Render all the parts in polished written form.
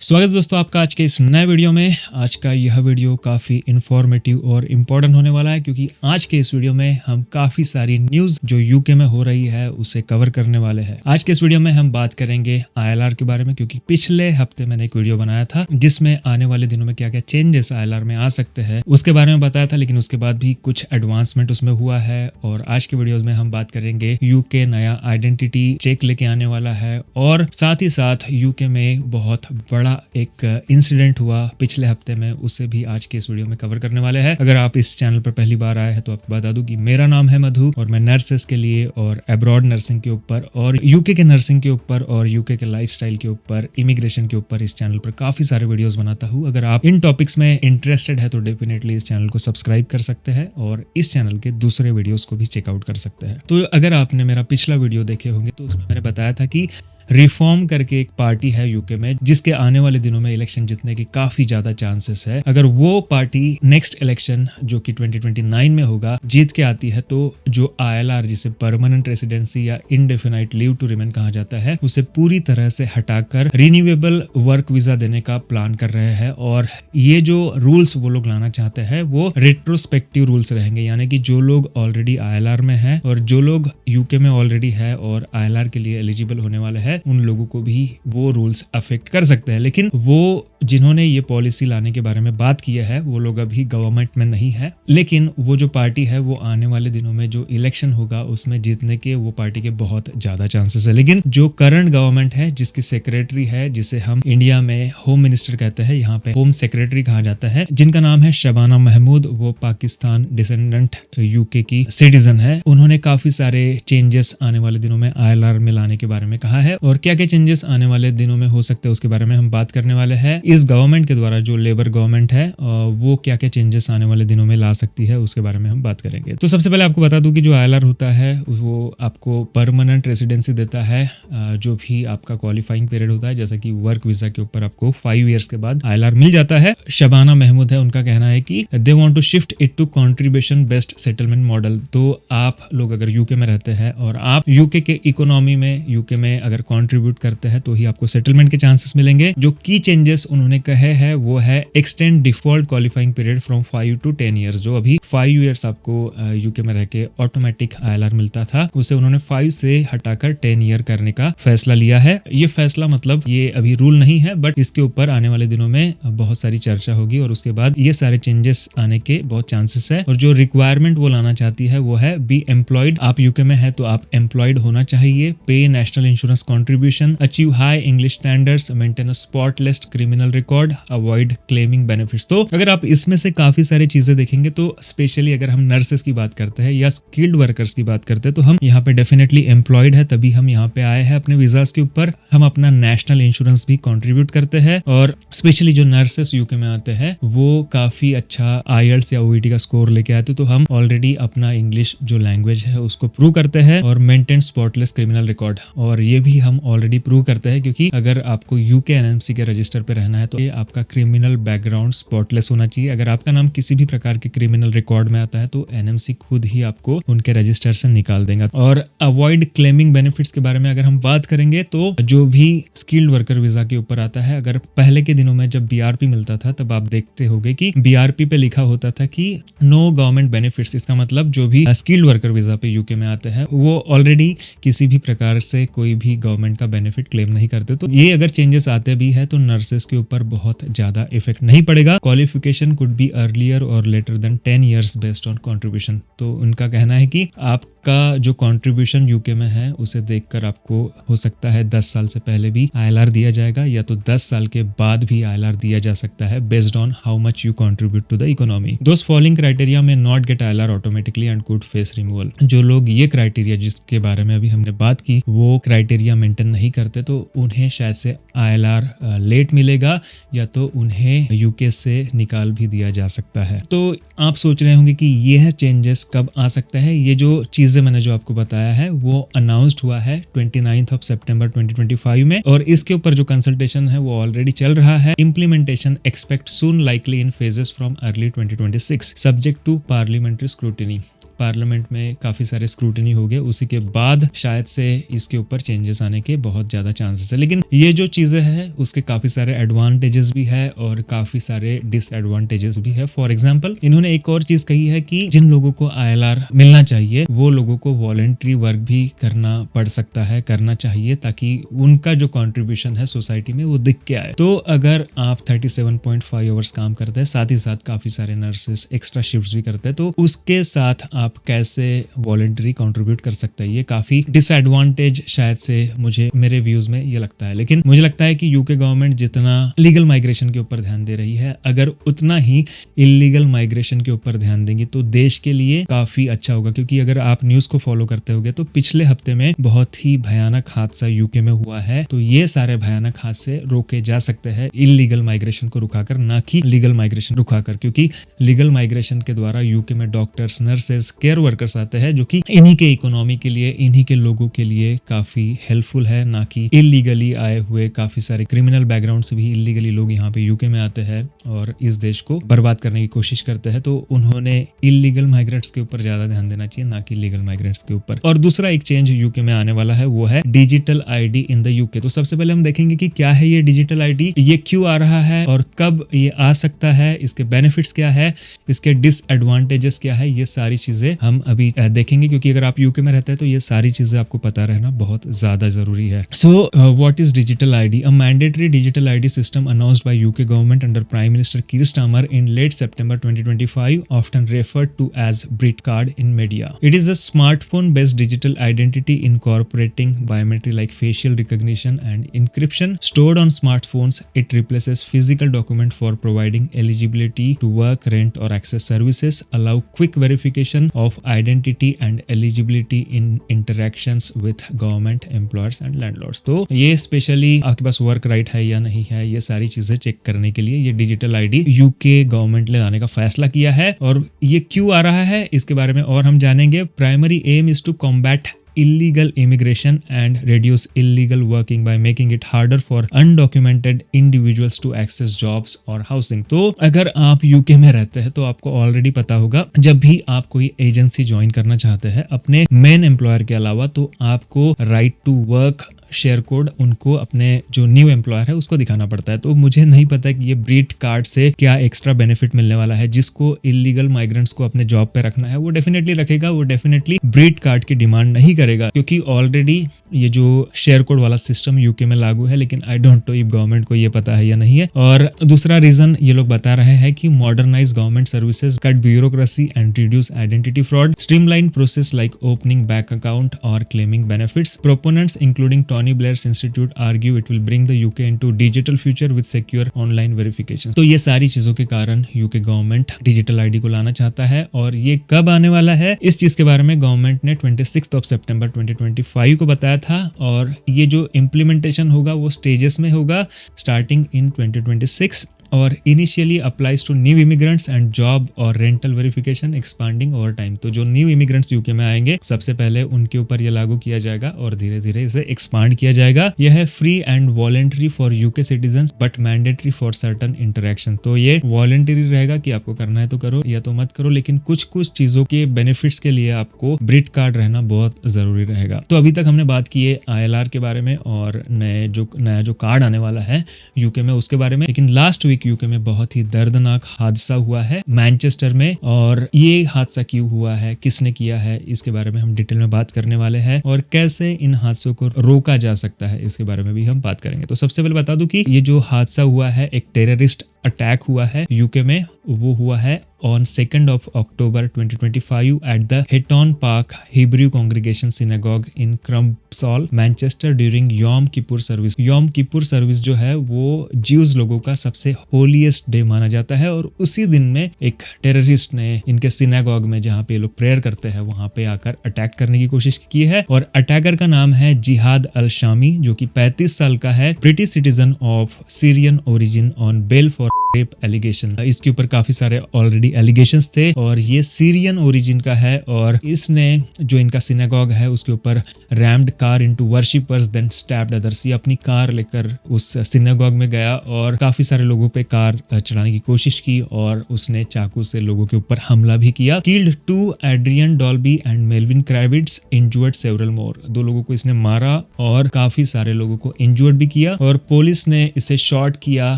स्वागत है दोस्तों आपका आज के इस नए वीडियो में। आज का यह वीडियो काफ़ी इन्फॉर्मेटिव और इम्पोर्टेंट होने वाला है क्योंकि आज के इस वीडियो में हम काफ़ी सारी न्यूज़ जो यूके में हो रही है उसे कवर करने वाले हैं। आज के इस वीडियो में हम बात करेंगे आईएलआर के बारे में, क्योंकि पिछले हफ्ते मैंने एक वीडियो बनाया था जिसमें आने वाले दिनों में क्या क्या चेंजेस आईएलआर में आ सकते हैं उसके बारे में बताया था, लेकिन उसके बाद भी कुछ एडवांसमेंट उसमें हुआ है। और आज के वीडियो में हम बात करेंगे यूके नया आइडेंटिटी चेक लेके आने वाला है और साथ ही साथ यूके में बहुत बड़ा एक इंसिडेंट हुआ पिछले हफ्ते में, उसे भी आज के इस वीडियो में कवर करने वाले हैं। अगर आप इस चैनल पर पहली बार आए हैं तो आपको बता दूं कि मेरा नाम है मधु और मैं नर्सेस के लिए और अब्रॉड नर्सिंग के ऊपर और यूके के नर्सिंग के ऊपर और यूके के लाइफस्टाइल के ऊपर, इमिग्रेशन के ऊपर इस चैनल पर काफी सारे वीडियोस बनाता हूँ। अगर आप इन टॉपिक्स में इंटरेस्टेड है तो डेफिनेटली इस चैनल को सब्सक्राइब कर सकते हैं और इस चैनल के दूसरे वीडियोस को भी चेकआउट कर सकते हैं। तो अगर आपने मेरा पिछला वीडियो देखे होंगे तो उसमें मैंने बताया था कि रिफॉर्म करके एक पार्टी है यूके में जिसके आने वाले दिनों में इलेक्शन जीतने की काफी ज्यादा चांसेस है। अगर वो पार्टी नेक्स्ट इलेक्शन जो कि 2029 में होगा जीत के आती है तो जो आईएलआर जिसे परमानेंट रेसिडेंसी या इंडेफिनाइट लीव टू रिमेन कहा जाता है उसे पूरी तरह से हटाकर रिन्यूएबल वर्क वीजा देने का प्लान कर रहे हैं। और ये जो रूल्स वो लोग लाना चाहते हैं वो रेट्रोस्पेक्टिव रूल्स रहेंगे, यानी कि जो लोग ऑलरेडी आईएलआर में है और जो लोग यूके में ऑलरेडी है और आईएलआर के लिए एलिजिबल होने वाले हैं उन लोगों को भी वो रूल्स अफेक्ट कर सकते हैं। लेकिन वो जिन्होंने ये पॉलिसी लाने के बारे में बात की है वो लोग अभी गवर्नमेंट में नहीं है, लेकिन वो जो पार्टी है वो आने वाले दिनों में जो इलेक्शन होगा उसमें जीतने के वो पार्टी के बहुत ज्यादा चांसेस है। लेकिन जो करंट गवर्नमेंट है जिसकी सेक्रेटरी है, जिसे हम इंडिया में होम मिनिस्टर कहते हैं, यहाँ पे होम सेक्रेटरी कहा जाता है, जिनका नाम है शबाना महमूद, वो पाकिस्तान डिसेंडेंट यूके की सिटीजन है। उन्होंने काफी सारे चेंजेस आने वाले दिनों में आईएलआर में लाने के बारे में कहा है और क्या क्या चेंजेस आने वाले दिनों में हो सकते हैं उसके बारे में हम बात करने वाले हैं। इस गवर्नमेंट के द्वारा जो लेबर गवर्नमेंट है वो क्या क्या चेंजेस आने वाले दिनों में ला सकती है उसके बारे में हम बात करेंगे। तो सबसे पहले आपको बता दूं कि जो आईएलआर होता है वो आपको परमानेंट रेसिडेंसी देता है, जो भी आपका क्वालिफाइंग पीरियड होता है, जैसा कि वर्क वीजा के ऊपर आपको 5 इयर्स के बाद आईएलआर मिल जाता है। शबाना महमूद है, उनका कहना है कि they want to shift it to contribution based settlement model. तो आप लोग अगर यूके में रहते हैं और आप यूके के इकोनॉमी में, यूके में अगर कंट्रीब्यूट करते हैं तो ही आपको सेटलमेंट के चांसेस मिलेंगे। जो की चेंजेस उन्होंने कहे हैं वो है extend default qualifying period from 5 to 10 years. जो अभी 5 इयर्स आपको यूके में रह के ऑटोमेटिक आईएलआर मिलता था उसे उन्होंने 5 से हटाकर 10 ईयर करने का फैसला लिया है। ये फैसला मतलब ये अभी रूल नहीं है, बट इसके ऊपर आने वाले दिनों में बहुत सारी चर्चा होगी और उसके बाद ये सारे चेंजेस आने के बहुत चांसेस है। और जो रिक्वायरमेंट वो लाना चाहती है वो है बी एम्प्लॉयड। आप यूके में है तो आप एम्प्लॉयड होना चाहिए, पे national insurance contribution, achieve high English standards, maintain a spotless criminal record, avoid claiming benefits. तो अगर आप इसमें से काफी सारी चीजें देखेंगे तो स्पेशली अगर हम नर्सेस की बात करते हैं या स्किल्ड वर्कर्स की बात करते हैं तो हम यहाँ पे डेफिनेटली एम्प्लॉयड है, तभी हम यहाँ पे आए हैं अपने वीजास के ऊपर। हम अपना नेशनल इंश्योरेंस भी कंट्रीब्यूट करते हैं और स्पेशली जो नर्सेस यूके में आते हैं वो काफी अच्छा आईएलटीएस या ओईटी का स्कोर लेके आते हैं, तो हम ऑलरेडी अपना इंग्लिश जो लैंग्वेज है उसको प्रूव करते हैं और मेंटेन स्पॉटलेस क्रिमिनल रिकॉर्ड, और ये भी हम ऑलरेडी प्रूव करते हैं क्योंकि अगर आपको यूके एनएमसी के रजिस्टर पे रहना है तो ये आपका क्रिमिनल बैकग्राउंड स्पॉटलेस होना चाहिए। अगर आपका नाम किसी भी प्रकार के क्रिमिनल रिकॉर्ड में आता है तो एनएमसी खुद ही आपको उनके रजिस्टर से निकाल देगा। और अवॉइड क्लेमिंग बेनिफिट्स के बारे में अगर हम बात करेंगे तो जो भी स्किल्ड वर्कर वीजा के ऊपर आता है, अगर पहले के दिनों में जब बीआरपी मिलता था तब आप देखते होंगे कि बीआरपी पे लिखा होता था कि नो गवर्नमेंट बेनिफिट्स। इसका मतलब जो भी स्किल्ड वर्कर वीजा पे यूके में आते हैं वो ऑलरेडी किसी भी प्रकार से कोई भी गवर्नमेंट का बेनिफिट क्लेम नहीं करते। तो ये अगर चेंजेस आते भी है तो नर्सेस के ऊपर बहुत ज्यादा इफेक्ट नहीं पड़ेगा। Qualification could be earlier or later than 10 years based on contribution. तो उनका कहना है कि आपका जो कंट्रीब्यूशन यूके में है उसे देखकर आपको हो सकता है 10 साल से पहले भी आईएलआर दिया जाएगा या तो 10 साल के बाद भी आईएलआर दिया जा सकता है based on how much you contribute to the economy. Those following criteria में not get ILR automatically and could face removal. जो लोग ये क्राइटेरिया जिसके बारे में अभी हमने बात की वो क्राइटेरिया मेंटेन नहीं करते तो उन्हें शायद से आईएलआर लेट मिलेगा या तो उन्हें यूके से निकाल भी दिया जा सकता है। तो आप सोच रहे होंगे कि यह चेंजेस कब आ सकता है। ये जो चीजें मैंने जो आपको बताया है वो अनाउंस्ड हुआ है 29 सितंबर 2025 में और इसके ऊपर जो कंसल्टेशन है वो ऑलरेडी चल रहा है। Implementation expect soon likely in phases from early 2026 subject to parliamentary scrutiny. Parliament में काफी सारे स्क्रूटनी हो गए, उसी के बाद शायद से इसके ऊपर चेंजेस आने के बहुत ज्यादा चांसेस है। लेकिन ये जो चीजें हैं उसके काफी सारे एडवांटेजेस भी है और काफी सारे डिसएडवांटेजेस भी है। फॉर एग्जाम्पल इन्होंने एक और चीज कही है कि जिन लोगों को ILR मिलना चाहिए वो लोगों को वॉलंटरी वर्क भी करना पड़ सकता है, करना चाहिए, ताकि उनका जो कंट्रीब्यूशन है सोसाइटी में वो दिख के आए। तो अगर आप 37.5 आवर्स काम करते हैं, साथ ही साथ काफी सारे नर्सेस एक्स्ट्रा शिफ्ट्स भी करते हैं, तो उसके साथ आप कैसे वॉलंटरी कंट्रीब्यूट कर सकते हैं, ये काफी डिसएडवांटेज शायद से मुझे मेरे व्यूज में ये लगता है। लेकिन मुझे लगता है कि यूके गवर्नमेंट जितना लीगल माइग्रेशन के ऊपर ध्यान दे रही है, अगर उतना ही इलीगल माइग्रेशन के ऊपर ध्यान देंगी तो देश के लिए काफी अच्छा होगा। क्योंकि अगर आप न्यूज को फॉलो करते होगे तो पिछले हफ्ते में बहुत ही भयानक हादसा यूके में हुआ है। तो ये सारे भयानक हादसे रोके जा सकते हैं इलीगल माइग्रेशन को रुकाकर, ना कि लीगल माइग्रेशन रुकाकर। क्योंकि लीगल माइग्रेशन के द्वारा यूके में डॉक्टर्स, नर्सेस, केयर वर्कर्स आते हैं जो कि इन्हीं के इकोनॉमी के लिए, इन्हीं के लोगों के लिए काफी हेल्पफुल है, ना कि इलीगली आए हुए काफी सारे क्रिमिनल बैकग्राउंड से भी इलीगली लोग यहाँ पे यूके में आते हैं और इस देश को बर्बाद करने की कोशिश करते हैं। तो उन्होंने इलीगल माइग्रेंट्स के ऊपर ज्यादा ध्यान देना चाहिए, ना कि लीगल माइग्रेंट्स के ऊपर। और दूसरा एक चेंज यूके में आने वाला है वो है digital ID in the UK. तो सबसे पहले हम देखेंगे कि क्या है ये डिजिटल आईडी, ये क्यों आ रहा है और कब ये आ सकता है, इसके बेनिफिट्स क्या है, इसके डिसएडवांटेजेस क्या है, ये सारी चीजें हम अभी देखेंगे। क्योंकि अगर आप यूके में रहते हैं तो ये सारी चीजें आपको पता रहना बहुत ज्यादा जरूरी है। So what is digital ID? A mandatory digital ID system announced by UK government under prime minister Keir Starmer in late September 2025, often referred to as Brit card in media. It is a smartphone-based digital identity incorporating biometry like facial recognition and encryption stored on smartphones. It replaces physical document for providing eligibility to work, rent or access services, allow quick verification of identity and eligibility in interactions with government employers and landlords. तो ये specially आपके पास work right है या नहीं है, ये सारी चीजें चेक करने के लिए ये डिजिटल आईडी यूके गवर्नमेंट ने लाने का फैसला किया है। और ये क्यों आ रहा है इसके बारे में और हम जानेंगे। Primary aim is to combat illegal immigration and reduce illegal working by making it harder for undocumented individuals to access jobs or housing। तो अगर आप यूके में रहते हैं तो आपको ऑलरेडी पता होगा, जब भी आप कोई एजेंसी ज्वाइन करना चाहते हैं अपने मेन एम्प्लॉयर के अलावा, तो आपको right to work share code उनको अपने जो न्यू एम्प्लॉयर है उसको दिखाना पड़ता है। तो मुझे नहीं पता कि ये ब्रीट कार्ड से क्या एक्स्ट्रा बेनिफिट मिलने वाला है। जिसको इलीगल माइग्रेंट्स को अपने जॉब पे रखना है वो डेफिनेटली रखेगा, वो डेफिनेटली ब्रीट कार्ड की डिमांड नहीं करेगा, क्योंकि ऑलरेडी ये जो शेयर कोड वाला सिस्टम यूके में लागू है। लेकिन I don't know if government को ये पता है या नहीं है। और दूसरा रीजन ये लोग बता रहे हैं कि modernise government services, cut bureaucracy and reduce identity fraud, streamline process like opening bank account और claiming benefits. Proponents including Tony Blair's Institute argue it will bring the UK into digital future with secure online verification। तो ये सारी चीजों के कारण UK government digital ID को लाना चाहता है। और ये कब आने वाला है, इस चीज के बारे में गवर्नमेंट ने 26 सितंबर 2025 को बताया था। और ये जो इम्प्लीमेंटेशन होगा वो स्टेजेस में होगा, स्टार्टिंग इन 2026 और initially applies to new immigrants and job और rental verification expanding over time. तो जो न्यू इमिग्रेंट्स यूके में आएंगे सबसे पहले उनके ऊपर ये लागू किया जाएगा और धीरे धीरे इसे एक्सपांड किया जाएगा। यह है free and voluntary for UK citizens but mandatory for certain interaction. तो ये वॉलेंटरी रहेगा कि आपको करना है तो करो या तो मत करो, लेकिन कुछ कुछ चीजों के बेनिफिट्स के लिए आपको ब्रिट कार्ड रहना बहुत जरूरी रहेगा। तो अभी तक हमने बात की है ILR के बारे में और नया जो कार्ड आने वाला है यूके में उसके बारे में। लेकिन लास्ट वीक यूके में बहुत ही दर्दनाक हादसा हुआ है मैनचेस्टर में। और ये हादसा क्यों हुआ है, किसने किया है, इसके बारे में हम डिटेल में बात करने वाले हैं। और कैसे इन हादसों को रोका जा सकता है इसके बारे में भी हम बात करेंगे। तो सबसे पहले बता दूं कि ये जो हादसा हुआ है, एक टेररिस्ट अटैक हुआ है यूके में। वो हुआ है on 2nd of October 2025 at the Heaton Park Hebrew Congregation Synagogue in Crumpsall, Manchester during Yom Kippur service। Yom Kippur service जो है वो ज्यूज लोगों का सबसे होलीएस्ट डे माना जाता है। और उसी दिन में एक टेररिस्ट ने इनके सिनागॉग में, जहाँ पे लोग प्रेयर करते हैं, वहां पे आकर अटैक करने की कोशिश की है। और अटैकर का नाम है जिहाद अल शामी, जो कि 35 साल का है, British citizen of Syrian origin on bail for rape allegation. इसके ऊपर काफी सारे ऑलरेडी एलिगेशंस थे और ये सीरियन ओरिजिन का है और इसने जो इनका सिनेगॉग है उसके ऊपर rammed car into worshippers then stabbed others. ये अपनी कार लेकर उस सिनेगॉग में गया और काफी सारे लोगों पे कार चढ़ाने की कोशिश की और उसने चाकू से लोगों के ऊपर हमला भी किया। Killed 2 Adrian Daulby and Melvin Cravitz, injured several more. 2 लोगों को इसने मारा और काफी सारे लोगों को इंजर्ड भी किया और पुलिस ने इसे शॉट किया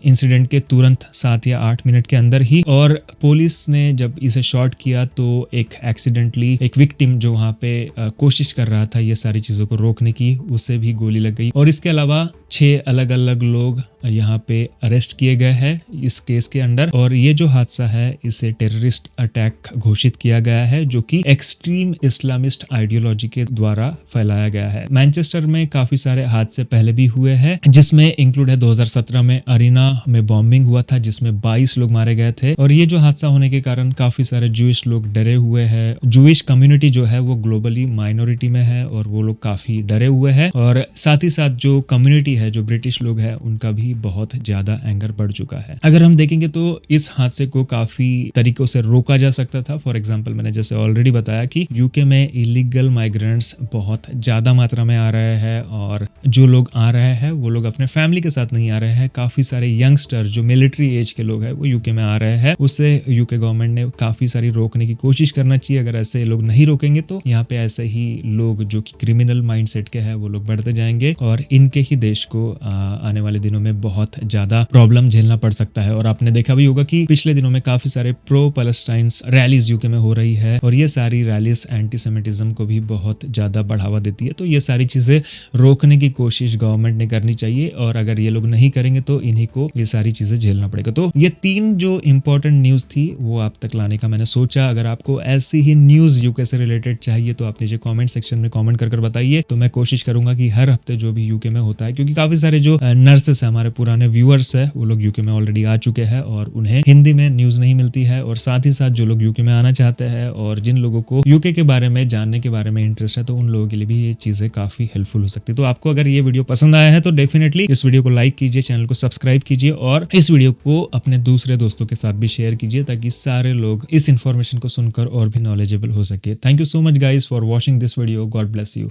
इंसिडेंट के तुरंत 7 या 8 मिनट के अंदर ही। और पुलिस ने जब इसे शॉट किया तो एक एक्सीडेंटली एक विक्टिम जो वहां पे कोशिश कर रहा था ये सारी चीजों को रोकने की, उसे भी गोली लग गई। और इसके अलावा 6 अलग अलग लोग यहाँ पे अरेस्ट किए गए हैं इस केस के अंडर और ये जो हादसा है इसे टेररिस्ट अटैक घोषित किया गया है जो कि एक्सट्रीम इस्लामिस्ट आइडियोलॉजी के द्वारा फैलाया गया है। मैनचेस्टर में काफी सारे हादसे पहले भी हुए हैं जिसमें इंक्लूड है 2017 में अरीना में बॉम्बिंग हुआ था जिसमें 22 लोग मारे गए थे और ये जो हादसा होने के कारण काफी सारे जूइश लोग डरे हुए हैं। जूइश कम्युनिटी जो है वो ग्लोबली माइनॉरिटी में है और वो लोग काफी डरे हुए हैं और साथ ही साथ जो कम्युनिटी है जो ब्रिटिश लोग है उनका भी बहुत ज्यादा एंगर बढ़ चुका है। अगर हम देखेंगे तो इस हादसे को काफी तरीकों से रोका जा सकता था। फॉर एग्जांपल मैंने जैसे ऑलरेडी बताया कि यूके में इलीगल माइग्रेंट्स बहुत ज्यादा मात्रा में आ रहे हैं और जो लोग आ रहे हैं वो लोग अपने फैमिली के साथ नहीं आ रहे हैं। काफी सारे यंगस्टर जो मिलिट्री एज के लोग हैं वो यूके में आ रहे हैं। उससे यूके गवर्नमेंट ने काफी सारी रोकने की कोशिश करना चाहिए। अगर ऐसे लोग नहीं रोकेंगे तो यहाँ पे ऐसे ही लोग जो कि क्रिमिनल माइंडसेट के हैं वो लोग बढ़ते जाएंगे और इनके ही देश को आने वाले दिनों में बहुत ज्यादा प्रॉब्लम झेलना पड़ सकता है। और आपने देखा भी होगा कि पिछले दिनों में काफी सारे प्रो पैलेस्टाइंस रैलीज यूके में हो रही है और ये सारी रैलीज एंटीसेमिटिज्म को भी बहुत ज्यादा बढ़ावा देती है। तो ये सारी चीजें रोकने की कोशिश गवर्नमेंट ने करनी चाहिए और अगर ये लोग नहीं करेंगे तो इन्हीं को ये सारी चीजें झेलना पड़ेगा। तो ये 3 जो इंपॉर्टेंट न्यूज थी वो आप तक लाने का मैंने सोचा। अगर आपको ऐसी ही न्यूज यूके से रिलेटेड चाहिए तो आप नीचे कमेंट सेक्शन में कमेंट कर बताइए। तो मैं कोशिश करूंगा कि हर हफ्ते जो भी यूके में होता है, क्योंकि काफी सारे जो नर्सेस है हमारे पुराने व्यूअर्स है वो लोग यूके में ऑलरेडी आ चुके हैं और उन्हें हिंदी में न्यूज नहीं मिलती है और साथ ही साथ जो लोग यूके में आना चाहते हैं और जिन लोगों को यूके के बारे में जानने के बारे में इंटरेस्ट है तो उन लोगों के लिए भी ये चीजें काफी हेल्पफुल हो सकती है। तो आपको अगर ये वीडियो पसंद आया है तो डेफिनेटली इस वीडियो को लाइक कीजिए, चैनल को सब्सक्राइब कीजिए और इस वीडियो को अपने दूसरे दोस्तों के साथ भी शेयर कीजिए ताकि सारे लोग इस इंफॉर्मेशन को सुनकर और भी नॉलेजेबल हो सके। Thank you so much guys for watching this video. God bless you.